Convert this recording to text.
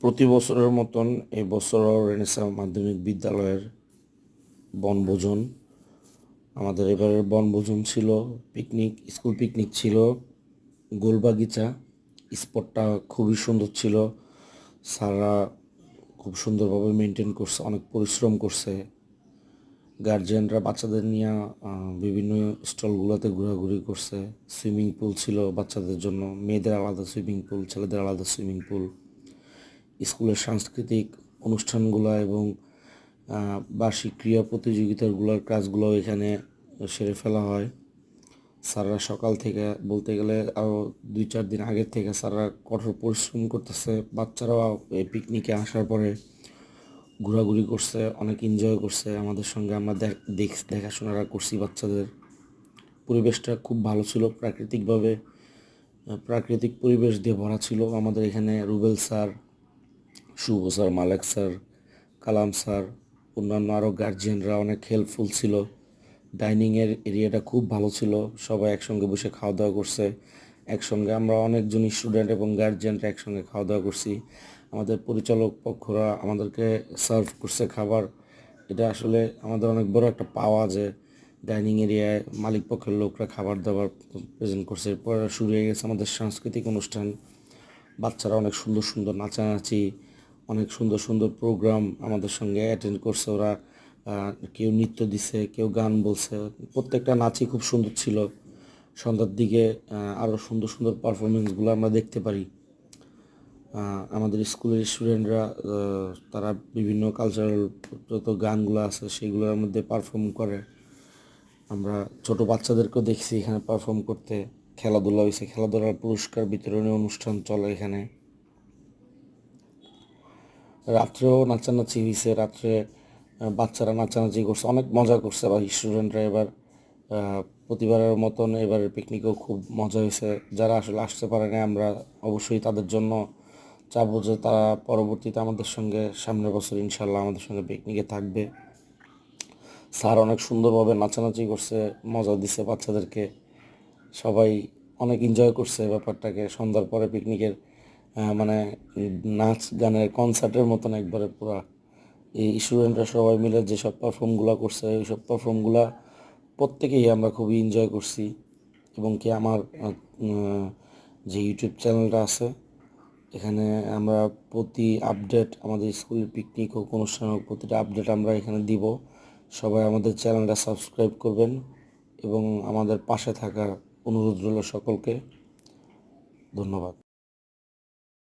প্রতি বছরের মতন এই বছরও রেনেসাঁ মাধ্যমিক বিদ্যালয়ের বনভোজন। আমাদের এবারের বনভোজন ছিল পিকনিক, স্কুল পিকনিক ছিল গোলবাগিচা। স্পটটা খুবই সুন্দর ছিল। স্যাররা খুব সুন্দরভাবে মেনটেন করছে, অনেক পরিশ্রম করছে। গার্জিয়ানরা বাচ্চাদের নিয়ে বিভিন্ন স্টলগুলোতে ঘোরাঘুরি করছে। সুইমিং পুল ছিল বাচ্চাদের জন্য, মেয়েদের আলাদা সুইমিং পুল, ছেলেদের আলাদা সুইমিং পুল। স্কুলের সাংস্কৃতিক অনুষ্ঠানগুলো এবং বার্ষিক ক্রীড়া প্রতিযোগিতাগুলোর কাজগুলো এখানে সেরে ফেলা হয়। স্যাররা সকাল থেকে বলতে গেলে আরও 2-4 দিন আগের থেকে স্যাররা কঠোর পরিশ্রম করতেছে। বাচ্চারাও এই পিকনিকে আসার পরে ঘোরাঘুরি করছে, অনেক এনজয় করছে আমাদের সঙ্গে। আমরা দেখাশোনারা করছি বাচ্চাদের। পরিবেশটা খুব ভালো ছিল, প্রাকৃতিক পরিবেশ দিয়ে ভরা ছিল। আমাদের এখানে রুবেল স্যার, শুভ স্যার, মালেক স্যার, কালাম স্যার, অন্যান্য আরও গার্জিয়ানরা অনেক হেল্পফুল ছিল। ডাইনিংয়ের এরিয়াটা খুব ভালো ছিল, সবাই একসঙ্গে বসে খাওয়া দাওয়া করছে। একসঙ্গে আমরা অনেকজন স্টুডেন্ট এবং গার্জিয়ানরা একসঙ্গে খাওয়া দাওয়া করছি। আমাদের পরিচালক পক্ষরা আমাদেরকে সার্ভ করছে খাবার। এটা আসলে আমাদের অনেক বড় একটা পাওয়া যে ডাইনিং এরিয়ায় মালিক পক্ষের লোকরা খাবার দাবার প্রেজেন্ট করছে। এরপর শুরু হয়ে গেছে আমাদের সাংস্কৃতিক অনুষ্ঠান। বাচ্চারা অনেক সুন্দর সুন্দর নাচানাচি, অনেক সুন্দর সুন্দর প্রোগ্রাম আমাদের সঙ্গে অ্যাটেন্ড করছে। ওরা কেউ নৃত্য দিছে, কেউ গান বলছে। প্রত্যেকটা নাচই খুব সুন্দর ছিল। সন্ধ্যার দিকে আরও সুন্দর সুন্দর পারফরমেন্সগুলো আমরা দেখতে পারি। আমাদের স্কুলের স্টুডেন্টরা তারা বিভিন্ন কালচারাল যত গানগুলো আছে সেগুলোর মধ্যে পারফর্ম করে। আমরা ছোট বাচ্চাদেরকেও দেখছি এখানে পারফর্ম করতে। খেলাধুলা হয়েছে, খেলাধুলার পুরস্কার বিতরণী অনুষ্ঠান চলে এখানে। রাত্রেও নাচানাচি হয়েছে, রাত্রে বাচ্চারা নাচানাচি করছে, অনেক মজা করছে। বা স্টুডেন্টরা এবার প্রতিবারের মতন এবারের পিকনিকেও খুব মজা হয়েছে। যারা আসলে আসতে পারে না, আমরা অবশ্যই তাদের জন্য চাবো যে তারা পরবর্তীতে আমাদের সঙ্গে সামনের বছর ইনশাল্লাহ আমাদের সঙ্গে পিকনিকে থাকবে। স্যার অনেক সুন্দরভাবে নাচানাচি করছে, মজা দিছে বাচ্চাদেরকে। সবাই অনেক এনজয় করছে ব্যাপারটাকে। সন্ধ্যার পরে পিকনিকের মানে নাচ গানের কনসার্টের মতন একবারে পুরা এই স্টুডেন্টরা সবাই মিলে যেসব পারফর্মগুলো করছে এইসব পারফর্মগুলো প্রত্যেকেই আমরা খুবই এনজয় করছি। এবং কি আমার যে ইউটিউব চ্যানেলটা আছে এখানে আমরা প্রতি আপডেট, আমাদের স্কুলের পিকনিক হোক, অনুষ্ঠান হোক, প্রতিটা আপডেট আমরা এখানে দিব। সবাই আমাদের চ্যানেলটা সাবস্ক্রাইব করবেন এবং আমাদের পাশে থাকার অনুরোধ রইল সকলকে। ধন্যবাদ।